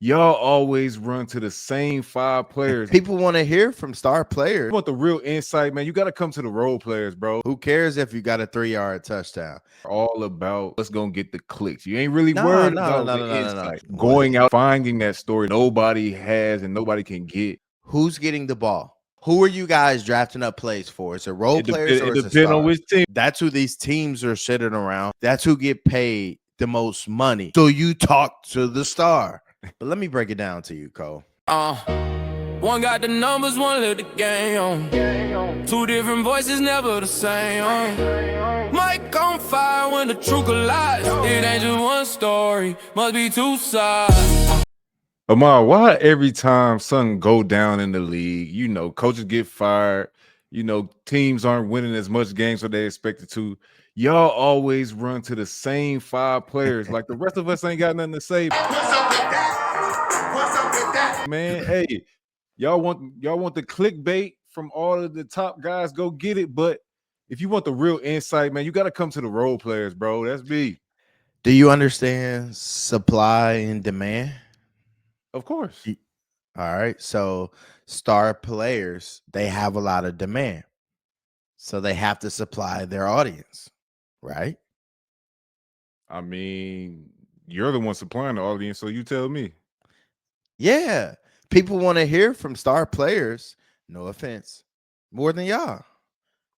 Y'all always run to the same five players. People want to hear from star You players. want the real insight, man? You got to come to the role players, bro. Who cares if you got a 3-yard touchdown? All about what's gonna get the clicks. You ain't really No, worried no, no, about no, the no, no, no. insight. What? Going out, finding that story nobody has and nobody can get. Who's getting the ball? Who are you guys drafting up plays for? Is it role It players depend. or It is it depend on stars? which team. That's who these teams are sitting around. That's who get paid the most money. So you talk to the star. But let me break it down to you, Cole. One got the numbers, one let the game on. Two different voices, never the same. Mic on fire when the truth collides. It ain't just one story, must be two sides. Amar, why every time something go down in the league, coaches get fired, teams aren't winning as much games as they expected to. Y'all always run to the same five players. Like the rest of us ain't got nothing to say. What's up with that? What's up with that? Man, hey, y'all want the clickbait from all of the top guys, go get it. But if you want the real insight, man, you got to come to the role players, bro. That's me. Do you understand supply and demand? Of course. All right. So star players, they have a lot of demand. So they have to supply their audience, right? I mean, you're the one supplying the audience, so you tell me. Yeah. People want to hear from star players, no offense, more than y'all.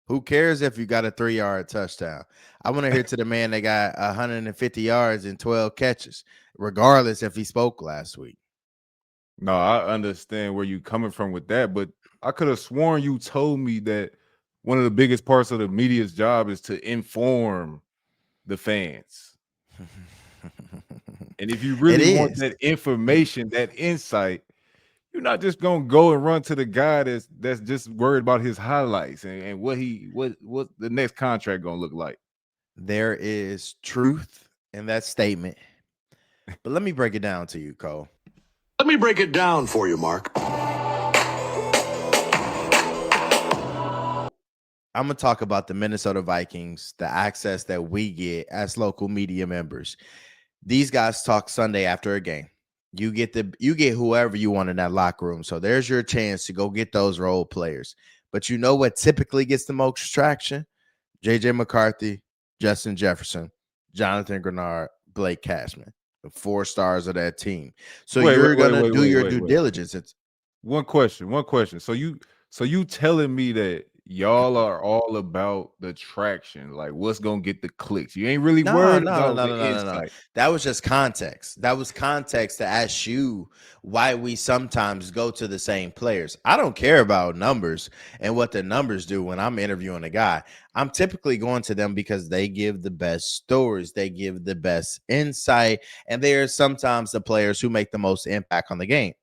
Who cares if you got a 3-yard touchdown? I want to hear to the man that got 150 yards and 12 catches, regardless if he spoke last week. No, I understand where you coming from with that, but I could have sworn you told me that one of the biggest parts of the media's job is to inform the fans. And if you It really want is. that information, that insight, you're not just gonna go and run to the guy that's just worried about his highlights and what the next contract gonna look like. There is truth in that statement. But let me break it down to you, Cole. Let me break it down for you, Mark. I'm going to talk about the Minnesota Vikings, the access that we get as local media members. These guys talk Sunday after a game. You get whoever you want in that locker room. So there's your chance to go get those role players. But you know what typically gets the most traction? JJ McCarthy, Justin Jefferson, Jonathan Grenard, Blake Cashman, the 4 stars of that team. So Wait, you're wait, wait, gonna wait, do wait, your wait, due wait. diligence. It's One question. So you telling me that y'all are all about the traction, like what's gonna get the clicks? You ain't really no, worried no, no, about no, the no, no, no, no. insight. That was just context. That was context to ask you why we sometimes go to the same players. I don't care about numbers and what the numbers do when I'm interviewing a guy. I'm typically going to them because they give the best stories, they give the best insight, and they are sometimes the players who make the most impact on the game.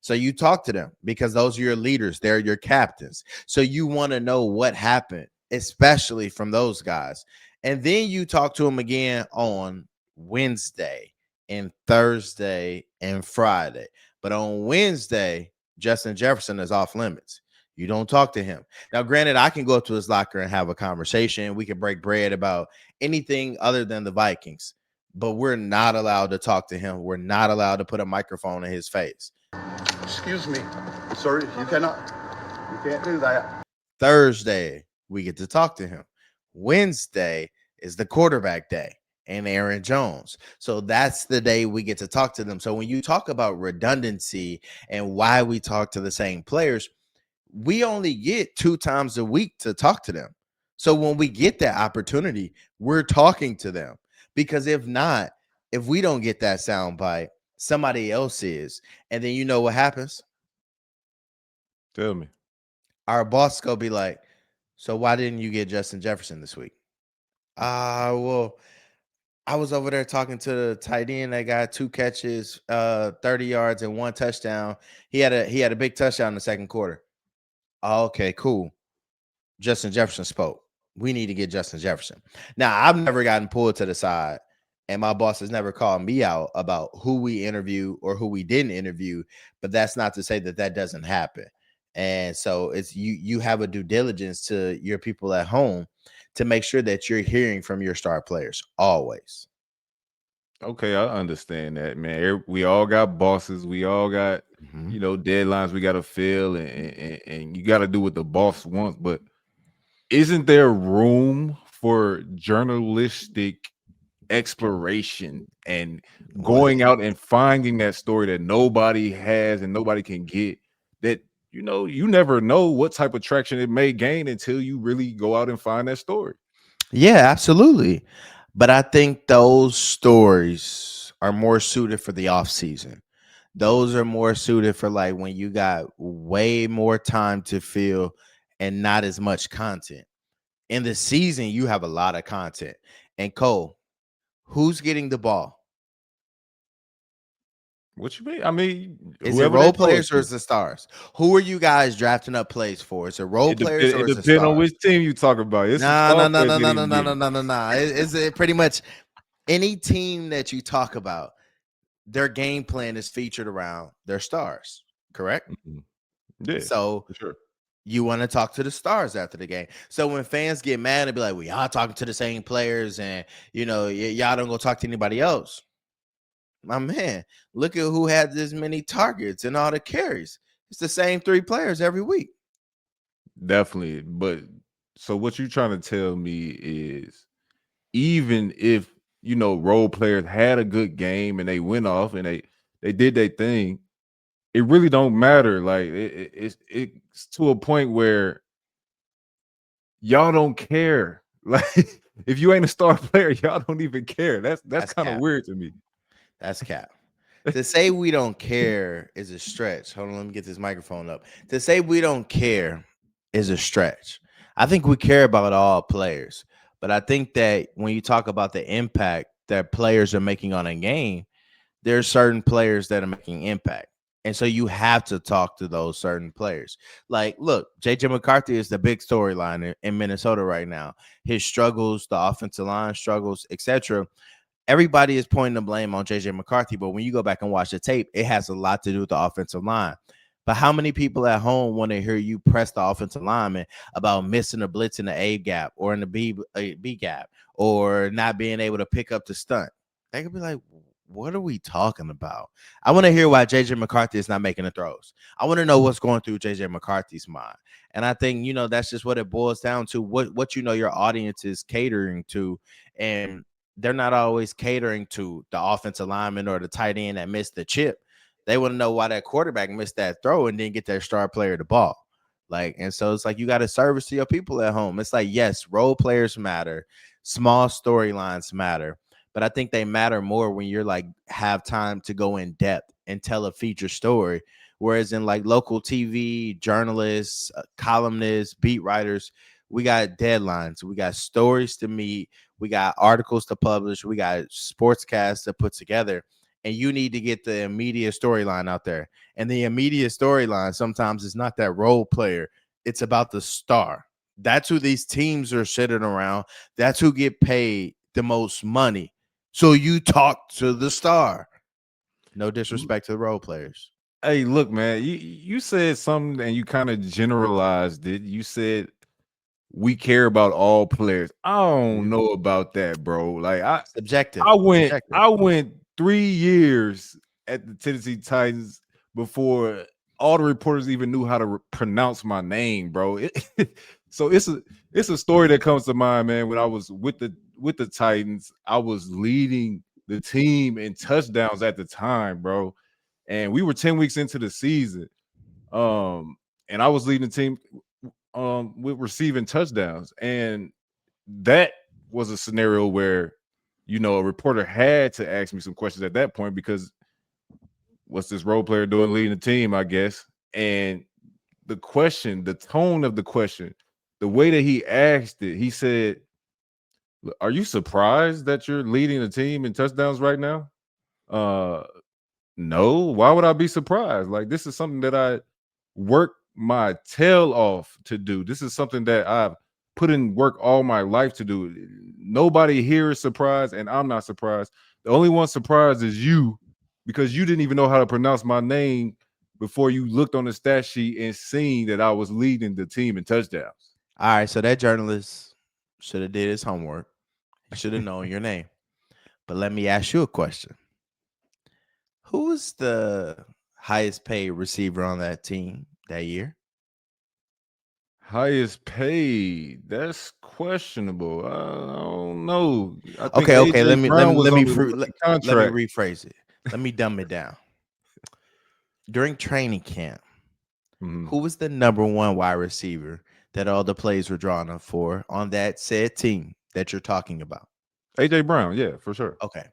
So you talk to them because those are your leaders, they're your captains. So you want to know what happened, especially from those guys. And then you talk to them again on Wednesday and Thursday and Friday. But on Wednesday, Justin Jefferson is off limits. You don't talk to him. Now, granted, I can go up to his locker and have a conversation. We can break bread about anything other than the Vikings, but we're not allowed to talk to him. We're not allowed to put a microphone in his face. Excuse me, sir, you cannot. You can't do that. Thursday, we get to talk to him. Wednesday is the quarterback day and Aaron Jones. So that's the day we get to talk to them. So when you talk about redundancy and why we talk to the same players, we only get 2 times a week to talk to them. So when we get that opportunity, we're talking to them. Because if not, if we don't get that sound bite, somebody else is. And then you know what happens? Tell me. Our boss go be like, so why didn't you get Justin Jefferson this week? Well, I was over there talking to the tight end that got 2 catches, 30 yards and 1 touchdown. He had a big touchdown in the second quarter. Okay, cool. Justin Jefferson spoke. We need to get Justin Jefferson. Now, I've never gotten pulled to the side, and my boss has never called me out about who we interview or who we didn't interview, but that's not to say that that doesn't happen. And so it's you have a due diligence to your people at home to make sure that you're hearing from your star players always. Okay, I understand that, man. We all got bosses. We all got, Mhm. deadlines we got to fill, and you got to do what the boss wants. But isn't there room for journalistic exploration and What? going out and finding that story that nobody has and nobody can get? That you never know what type of traction it may gain until you really go out and find that story. Yeah, absolutely. But I think those stories are more suited for the off season. Those are more suited for like when you got way more time to fill and not as much content. In the season, you have a lot of content. And Cole, who's getting the ball? What you mean? I mean, Is it whoever they role throw it players or to. is it stars? Who are you guys drafting up plays for? Is it role players It or is it depends on stars? which team you talk about. It's some No, star no, no, players no, ain't no, no, even no, no, getting. no, no, no. Is it pretty much any team that you talk about, their game plan is featured around their stars, correct? Mhm. Yeah, So for sure. you want to talk to the stars after the game. So when fans get mad and be like, "Well, y'all talking to the same players, and y'all don't go talk to anybody else." My man, look at who had this many targets and all the carries. It's the same three players every week. Definitely. But so what you trying to tell me is even if role players had a good game and they went off and they did their thing, it really don't matter. Like it's to a point where y'all don't care. Like if you ain't a star player, y'all don't even care. That's That's kind of cap. weird to me. That's cap. To say we don't care is a stretch. Hold on, let me get this microphone up. To say we don't care is a stretch. I think we care about all players, but I think that when you talk about the impact that players are making on a game, there's certain players that are making impact. And so you have to talk to those certain players. Like, look, JJ McCarthy is the big storyline in Minnesota right now. His struggles, the offensive line struggles, etc. Everybody is pointing the blame on JJ McCarthy, but when you go back and watch the tape, it has a lot to do with the offensive line. But how many people at home want to hear you press the offensive lineman about missing a blitz in the A gap or in the B gap or not being able to pick up the stunt? They could be like, what are we talking about? I want to hear why JJ McCarthy is not making the throws. I want to know what's going through JJ McCarthy's mind. And I think, that's just what it boils down to. What your audience is catering to. And they're not always catering to the offensive lineman or the tight end that missed the chip. They want to know why that quarterback missed that throw and didn't get their star player the ball. Like, and so it's like you got to service to your people at home. It's like, yes, role players matter, small storylines matter, but I think they matter more when you're like have time to go in depth and tell a feature story. Whereas in like local TV, journalists, columnists, beat writers, we got deadlines, we got stories to meet, we got articles to publish, we got sportscasts to put together, and you need to get the immediate storyline out there. And the immediate storyline sometimes is not that role player, it's about the star. That's who these teams are sitting around. That's who get paid the most money. So you talk to the star. No disrespect to the role players. Hey, look, man, you said something and you kind of generalized it. You said we care about all players. I don't Mhm. know about that, bro. Like I Subjective. went Subjective. I went 3 years at the Tennessee Titans before all the reporters even knew how to pronounce my name, bro. So it's a story that comes to mind, man. When I was with the Titans, I was leading the team in touchdowns at the time, bro. And we were 10 weeks into the season. Um, and I was leading the team with receiving touchdowns. And that was a scenario where, a reporter had to ask me some questions at that point because what's this role player doing leading the team, I guess. And the question, the tone of the question, the way that he asked it, he said, "Are you surprised that you're leading the team in touchdowns right now?" Uh No, why would I be surprised? Like this is something that I work my tail off to do. This is something that I've put in work all my life to do. Nobody here is surprised, and I'm not surprised. The only one surprised is you because you didn't even know how to pronounce my name before you looked on the stat sheet and seen that I was leading the team in touchdowns. All right. So that journalist should have did his homework. He should have known your name. But let me ask you a question. Who was the highest paid receiver on that team that year? Highest paid. That's questionable. I don't know. I think Okay. AJ Let me let Brown me was let me on the fr- let, rookie let me contract. rephrase it. Let me dumb it down. During training camp, Mhm. who was the number one wide receiver that all the plays were drawn up for on that said team that you're talking about? AJ Brown, yeah, for sure. Okay.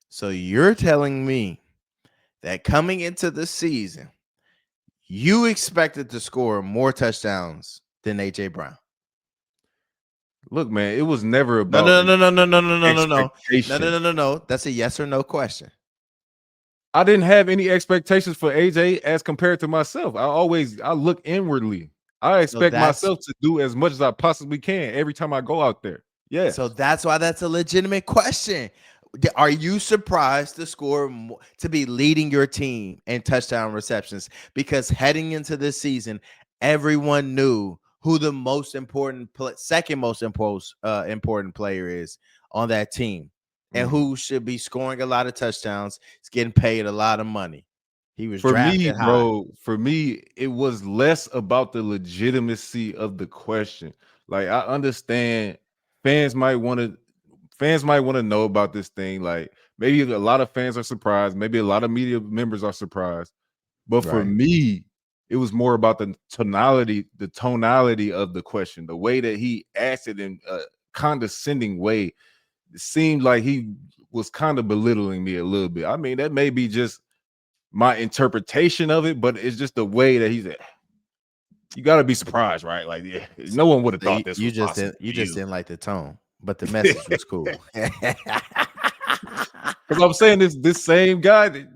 So you're telling me that coming into the season, you expected to score more touchdowns than AJ Brown? Look, man, it was never No, about no, no, no, no, no, no, no, no, no. No, no, expectation. no, no, no. That's a yes or no question. I didn't have any expectations for AJ as compared to myself. I look inwardly. I So expect that's myself to do as much as I possibly can every time I go out there. so Yes. that's why that's a legitimate question. Are you surprised to score to be leading your team in touchdown receptions? Because heading into this season, everyone knew who the most important, second most important player is on that team, and Mhm. who should be scoring a lot of touchdowns. He's getting paid a lot of money. He was For me, drafted high. bro, for me, it was less about the legitimacy of the question. Like I understand fans might want to fans might want to know about this thing. Like maybe a lot of fans are surprised, maybe a lot of media members are surprised. But for Right. me, it was more about the tonality of the question, the way that he asked it in a condescending way. It seemed like he was kind of belittling me a little bit. I mean, that may be just my interpretation of it, but it's just the way that he's you got to be surprised, right? Like, yeah, no one would have So thought this was possible you for just you. didn't like the tone, but the message was cool. Because I'm saying this same guy that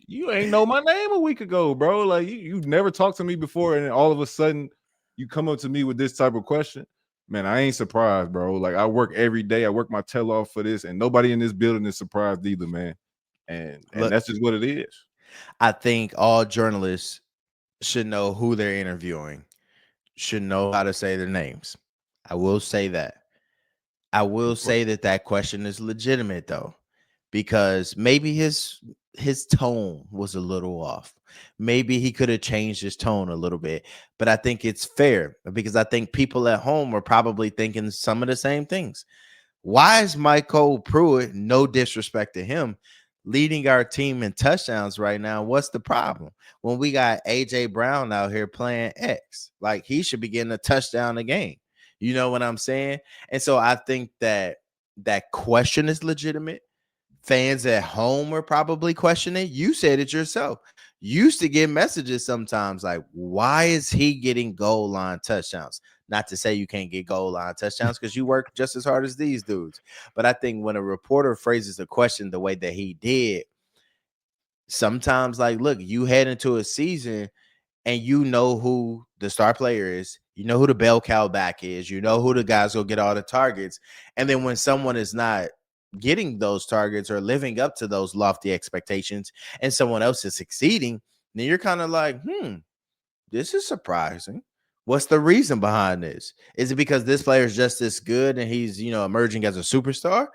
you ain't know my name a week ago, bro. Like you never talked to me before, and then all of a sudden you come up to me with this type of question. Man, I ain't surprised, bro. Like I work every day, I work my tail off for this, and nobody in this building is surprised either, man. And Look, that's just what it is. I think all journalists should know who they're interviewing, should know how to say their names. I will say that. I will Of course. say that that question is legitimate though, because maybe his tone was a little off. Maybe he could have changed his tone a little bit, but I think it's fair because I think people at home are probably thinking some of the same things. Why is Michael Pruitt, no disrespect to him, leading our team in touchdowns right now? What's the problem? When we got AJ Brown out here playing X, like he should be getting a touchdown a game. You know what I'm saying? And so I think that that question is legitimate. Fans at home are probably questioning. You said it yourself. You used to get messages sometimes like, why is he getting goal line touchdowns? Not to say you can't get goal line touchdowns because you work just as hard as these dudes. But I think when a reporter phrases a question the way that he did, sometimes like, look, you head into a season and you know who the star player is, you know who the bell cow back is, you know who the guys will get all the targets. And then when someone is not getting those targets or living up to those lofty expectations and someone else is succeeding, then you're kind of like, this is surprising. What's the reason behind this? Is it because this player is just as good and he's, emerging as a superstar?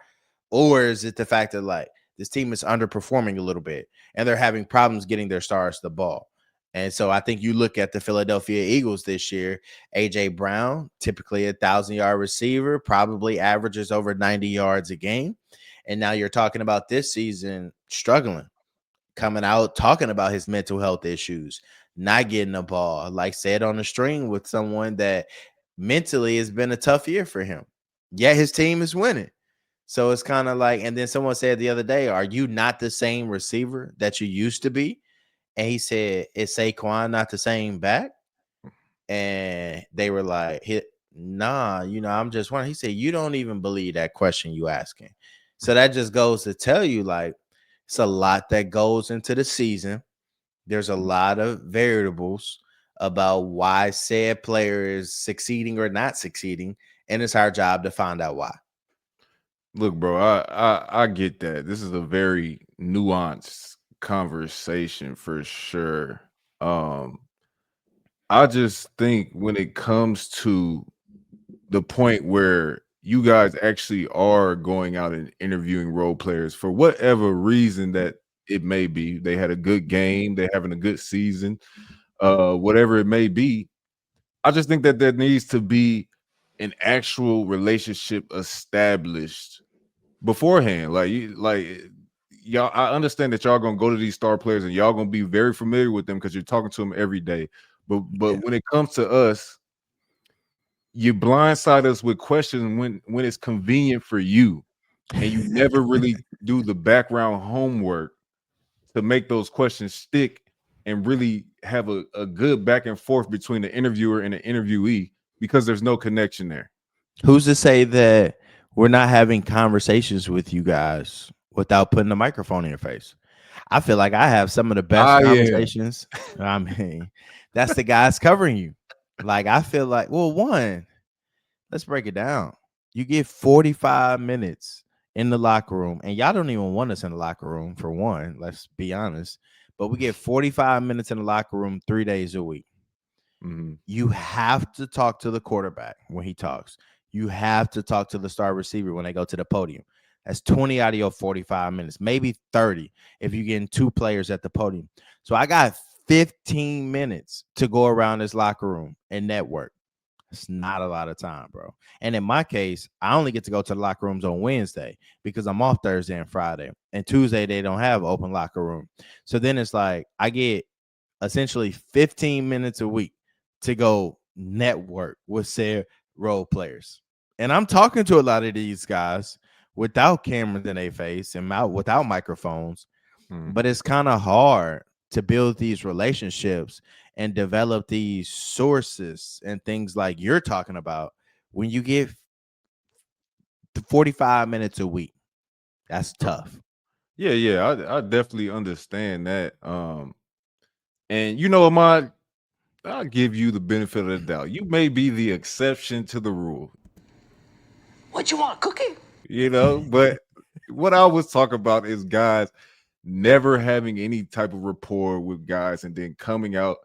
Or is it the fact that like this team is underperforming a little bit and they're having problems getting their stars the ball? And so I think you look at the Philadelphia Eagles this year, AJ Brown, typically 1,000-yard receiver, probably averages over 90 yards a game. And now you're talking about this season struggling, coming out talking about his mental health issues, not getting the ball, like said on the string with someone that mentally has been a tough year for him. Yet his team is winning. So it's kind of like, and then someone said the other day, are you not the same receiver that you used to be? And he said, is Saquon not the same back? And they were like, nah, I'm just wondering. He said, you don't even believe that question you asking. So that just goes to tell you, like, it's a lot that goes into the season. There's a lot of variables about why said player is succeeding or not succeeding. And it's our job to find out why. Look, bro, I get that. This is a very nuanced conversation for sure. Um, I just think when it comes to the point where you guys actually are going out and interviewing role players for whatever reason that it may be. They had a good game, they're having a good season, whatever it may be. I just think that there needs to be an actual relationship established beforehand. Y'all, I understand that y'all gonna go to these star players and y'all gonna be very familiar with them because you're talking to them every day. But Yeah. when it comes to us, you blindside us with questions when it's convenient for you, and you never really do the background homework to make those questions stick and really have a good back and forth between the interviewer and the interviewee because there's no connection there. Who's to say that we're not having conversations with you guys without putting a microphone in your face? I feel like I have some of the best Yeah. conversations. I mean, that's the guys covering you. Like, I feel like, well, one, let's break it down. You get 45 minutes in the locker room, and y'all don't even want us in the locker room for one. Let's be honest. But we get 45 minutes in the locker room 3 days a week. Mhm. You have to talk to the quarterback when he talks. You have to talk to the star receiver when they go to the podium. That's 20 out of your 45 minutes, maybe 30 if you're getting two players at the podium. So I got 15 minutes to go around this locker room and network. It's not a lot of time, bro. And in my case, I only get to go to the locker rooms on Wednesday because I'm off Thursday and Friday. And Tuesday, they don't have open locker room. So then it's like I get essentially 15 minutes a week to go network with said role players. And I'm talking to a lot of these guys without cameras in their face and without microphones, Mhm. but it's kind of hard to build these relationships and develop these sources and things like you're talking about when you get 45 minutes a week. That's tough. Yeah, I definitely understand that. And you know, Ahmad, I'll give you the benefit of the doubt. You may be the exception to the rule, What you want, cookie? but what I was talking about is guys never having any type of rapport with guys and then coming out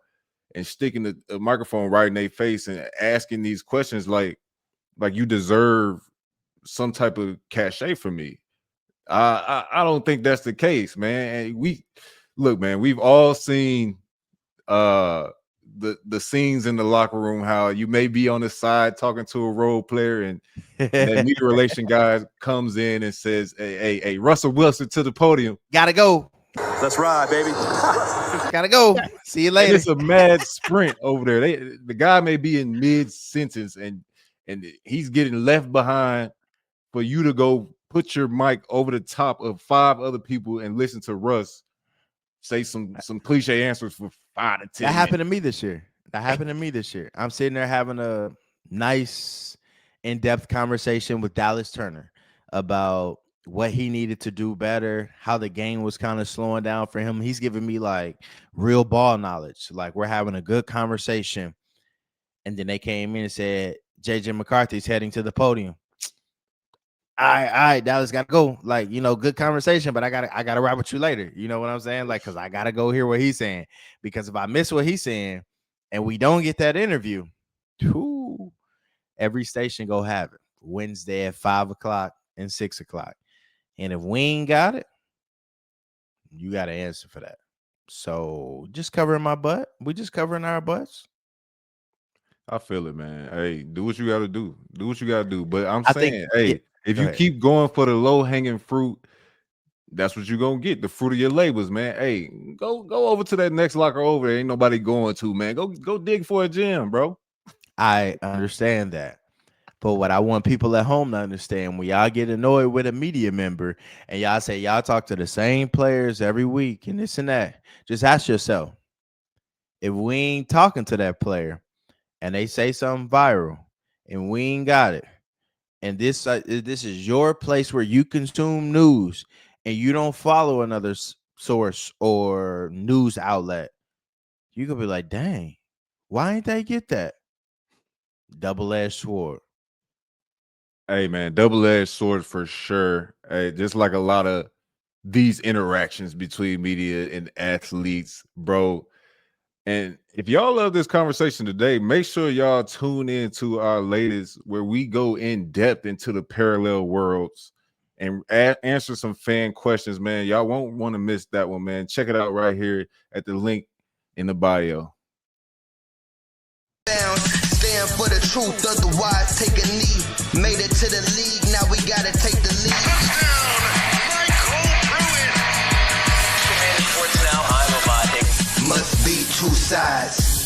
and sticking the microphone right in their face and asking these questions like you deserve some type of cachet from me. I don't think that's the case, man. And we look, man, we've all seen the scenes in the locker room, how you may be on the side talking to a role player and that media relation guy comes in and says, hey, Russell Wilson to the podium. Gotta go. Let's ride, baby. Gotta go. See you And later. it's a mad sprint over there. The guy may be in mid sentence and he's getting left behind for you to go put your mic over the top of 5 other people and listen to Russ say some cliche answers for 5 to 10 That happened to minutes. me this year. That happened to me this year. I'm sitting there having a nice, in-depth conversation with Dallas Turner about what he needed to do better, how the game was kind of slowing down for him. He's giving me like real ball knowledge. Like we're having a good conversation. And then they came in and said, JJ McCarthy's heading to the podium. All right, Dallas gotta go. Like, good conversation, but I gotta rap with you later. You know what I'm saying? Like, cause I gotta go hear what he's saying. Because if I miss what he's saying and we don't get that interview, whoo, every station go have it. Wednesday at 5:00 and 6:00. And if we ain't got it, you gotta answer for that. So just covering my butt. We just covering our butts. I feel it, man. Hey, do what you got to do. Do what you got to do. But I'm I think, saying, yeah, hey, if go you ahead. keep going for the low hanging fruit, that's what you're gonna get. The fruit of your labors, man. Hey, go over to that next locker over there. Ain't nobody going to, man. Go dig for a gym, bro. I understand that. But what I want people at home to understand, when y'all get annoyed with a media member and y'all say y'all talk to the same players every week and this and that, just ask yourself, if we ain't talking to that player and they say something viral and we ain't got it, and this is your place where you consume news and you don't follow another source or news outlet, you could be like, dang, why ain't they get that? Double-edged sword. Hey, man, double-edged sword for sure. Hey, just like a lot of these interactions between media and athletes, bro. And if y'all love this conversation today, make sure y'all tune in to our latest where we go in depth into the parallel worlds and answer some fan questions, man. Y'all won't want to miss that one, man. Check it out right here at the link in the bio. Stand for the truth, otherwise take a knee. Made it to the league, now we gotta take the lead. Touchdown, Michael Pruitt. Must be two sides.